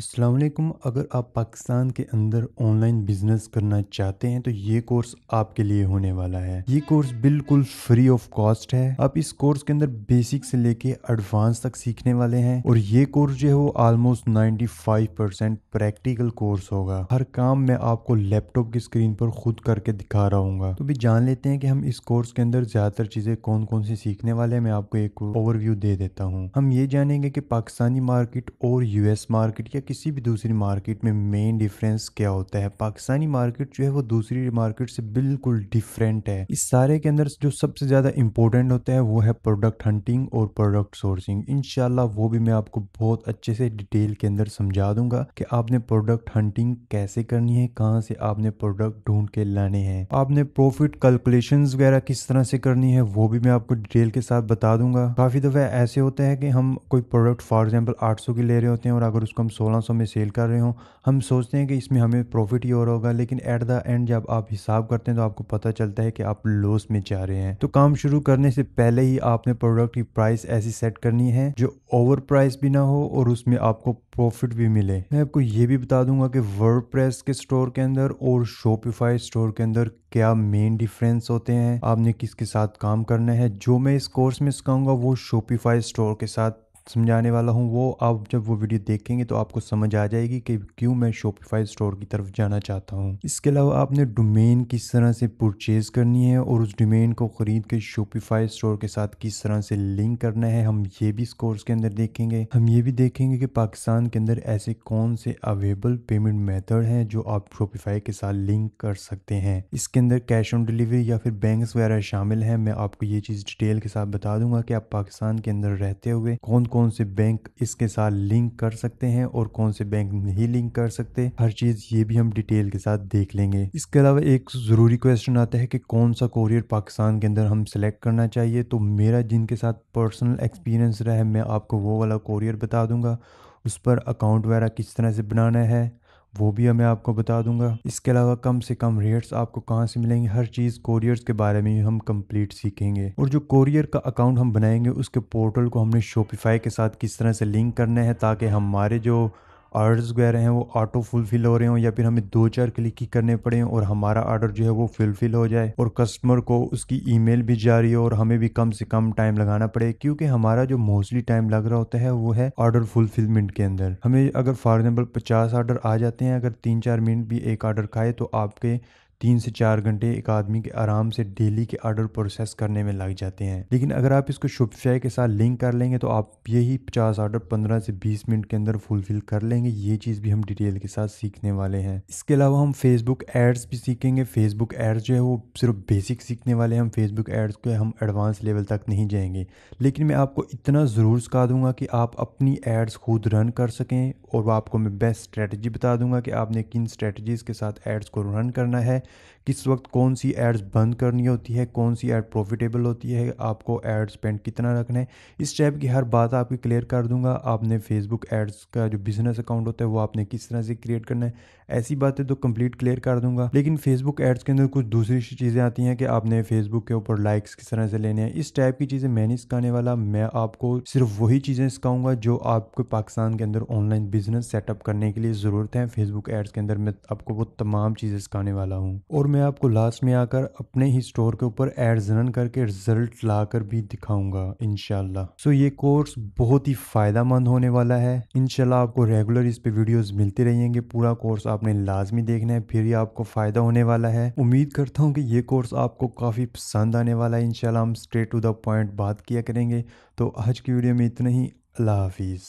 अस्सलाम वालेकुम। अगर आप पाकिस्तान के अंदर ऑनलाइन बिजनेस करना चाहते हैं तो ये कोर्स आपके लिए होने वाला है। ये कोर्स बिल्कुल फ्री ऑफ कॉस्ट है। आप इस कोर्स के अंदर बेसिक से लेके एडवांस तक सीखने वाले हैं और ये कोर्स जो है वो ऑलमोस्ट 95% प्रैक्टिकल कोर्स होगा। हर काम मैं आपको लैपटॉप की स्क्रीन पर खुद करके दिखा रहा हूँ। तो भी जान लेते हैं कि हम इस कोर्स के अंदर ज्यादातर चीजें कौन कौन सी सीखने वाले हैं। मैं आपको एक ओवरव्यू दे देता हूँ। हम ये जानेंगे कि पाकिस्तानी मार्केट और यूएस मार्केट या किसी भी दूसरी मार्केट में मेन डिफरेंस क्या होता है। पाकिस्तानी मार्केट जो है वो दूसरी मार्केट से बिल्कुल डिफरेंट है। इस सारे के अंदर जो सबसे ज्यादा इंपॉर्टेंट होता है वो है प्रोडक्ट हंटिंग और प्रोडक्ट सोर्सिंग। इंशाल्लाह वो भी मैं आपको बहुत अच्छे से डिटेल के अंदर समझा दूंगा कि आपने प्रोडक्ट हंटिंग कैसे करनी है, कहाँ से आपने प्रोडक्ट ढूंढ के लाने हैं, आपने प्रॉफिट कैलकुलेशंस वगैरह किस तरह से करनी है वो भी मैं आपको डिटेल के साथ बता दूंगा। काफी दफा ऐसे होता है कि हम कोई प्रोडक्ट फॉर एग्जांपल 800 की ले रहे होते हैं और अगर उसको हम 1600 में सेल कर रहे हो, हम सोचते हैं कि इसमें हमें प्रॉफिट ही और होगा, लेकिन एट द एंड जब आप हिसाब करते हैं तो आपको पता चलता है कि आप लॉस में जा रहे हैं। तो काम शुरू करने से पहले ही आपने प्रोडक्ट की प्राइस ऐसी सेट करनी है जो ओवर प्राइस भी ना हो और उसमें आपको प्रॉफिट भी मिले। मैं आपको ये भी बता दूंगा कि वर्डप्रेस के स्टोर के अंदर और शॉपिफाई स्टोर के अंदर क्या मेन डिफरेंस होते हैं, आपने किसके साथ काम करना है। जो मैं इस कोर्स में सिखाऊंगा वो शॉपिफाई स्टोर के साथ समझाने वाला हूँ। वो आप जब वो वीडियो देखेंगे तो आपको समझ आ जाएगी कि क्यों मैं शॉपिफाई स्टोर की तरफ जाना चाहता हूँ। इसके अलावा आपने डोमेन किस तरह से परचेज करनी है और उस डोमेन को खरीद के शॉपिफाई स्टोर के साथ किस तरह से लिंक करना है, हम ये भी इस कोर्स के अंदर देखेंगे। हम ये भी देखेंगे कि पाकिस्तान के अंदर ऐसे कौन से अवेलेबल पेमेंट मेथड हैं जो आप शॉपिफाई के साथ लिंक कर सकते हैं। इसके अंदर कैश ऑन डिलीवरी या फिर बैंक्स वगैरह शामिल हैं। मैं आपको ये चीज़ डिटेल के साथ बता दूंगा कि आप पाकिस्तान के अंदर रहते हुए कौन कौन से बैंक इसके साथ लिंक कर सकते हैं और कौन से बैंक नहीं लिंक कर सकते। हर चीज ये भी हम डिटेल के साथ देख लेंगे। इसके अलावा एक जरूरी क्वेश्चन आता है कि कौन सा कोरियर पाकिस्तान के अंदर हम सिलेक्ट करना चाहिए। तो मेरा जिनके साथ पर्सनल एक्सपीरियंस रहा है मैं आपको वो वाला कोरियर बता दूंगा। उस पर अकाउंट वगैरह किस तरह से बनाना है वो भी मैं आपको बता दूंगा। इसके अलावा कम से कम रेट्स आपको कहाँ से मिलेंगे, हर चीज़ कोरियर्स के बारे में हम कंप्लीट सीखेंगे। और जो कोरियर का अकाउंट हम बनाएंगे उसके पोर्टल को हमने शॉपिफाई के साथ किस तरह से लिंक करना है ताकि हमारे जो ऑर्डर्स वगैरह हैं वो ऑटो फुलफिल हो रहे हो या फिर हमें 2-4 क्लिक ही करने पड़े और हमारा ऑर्डर जो है वो फुलफिल हो जाए और कस्टमर को उसकी ईमेल भी जा रही हो और हमें भी कम से कम टाइम लगाना पड़े। क्योंकि हमारा जो मोस्टली टाइम लग रहा होता है वो है ऑर्डर फुलफिलमेंट के अंदर। हमें अगर फॉर एग्जाम्पल 50 ऑर्डर आ जाते हैं, अगर 3-4 मिनट भी एक ऑर्डर खाए तो आपके 3 से 4 घंटे एक आदमी के आराम से डेली के ऑर्डर प्रोसेस करने में लग जाते हैं। लेकिन अगर आप इसको शॉपिफाई के साथ लिंक कर लेंगे तो आप यही 50 ऑर्डर 15 से 20 मिनट के अंदर फुलफिल कर लेंगे। ये चीज़ भी हम डिटेल के साथ सीखने वाले हैं। इसके अलावा हम फेसबुक एड्स भी सीखेंगे। फेसबुक एड्स जो है वो सिर्फ बेसिक सीखने वाले हैं। हम फेसबुक एड्स के हम एडवांस लेवल तक नहीं जाएंगे, लेकिन मैं आपको इतना ज़रूर सिखा दूंगा कि आप अपनी एड्स खुद रन कर सकें और आपको मैं बेस्ट स्ट्रेटजी बता दूंगा कि आपने किन स्ट्रेटजीज़ के साथ एड्स को रन करना है, किस वक्त कौन सी एड्स बंद करनी होती है, कौन सी एड प्रॉफिटेबल होती है, आपको एड स्पेंड कितना रखना है। इस टाइप की हर बात आपकी क्लियर कर दूंगा। आपने फेसबुक एड्स का जो बिजनेस अकाउंट होता है वो आपने किस तरह से क्रिएट करना है, ऐसी बातें तो कंप्लीट क्लियर कर दूंगा। लेकिन फेसबुक एड्स के अंदर कुछ दूसरी चीज़ें आती हैं कि आपने फेसबुक के ऊपर लाइक्स किस तरह से लेने हैं। इस टाइप की चीज़ें मैं नहीं सिखाने वाला। मैं आपको सिर्फ वही चीज़ें सिखाऊंगा जो आपको पाकिस्तान के अंदर ऑनलाइन बिजनेस सेटअप करने के लिए ज़रूरत है। फेसबुक एड्स के अंदर मैं आपको वो तमाम चीज़ें सिखाने वाला हूँ और मैं आपको लास्ट में आकर अपने ही स्टोर के ऊपर एड्स रन करके रिजल्ट लाकर भी दिखाऊंगा इंशाल्लाह। सो ये कोर्स बहुत ही फायदेमंद होने वाला है। इंशाल्लाह आपको रेगुलर इस पे वीडियोस मिलते रहेंगे। पूरा कोर्स आपने लाजमी देखना है, फिर ही आपको फ़ायदा होने वाला है। उम्मीद करता हूँ कि ये कोर्स आपको काफ़ी पसंद आने वाला है। इंशाल्लाह हम स्ट्रेट टू द पॉइंट बात किया करेंगे। तो आज की वीडियो में इतना ही। अल्लाह हाफिज़।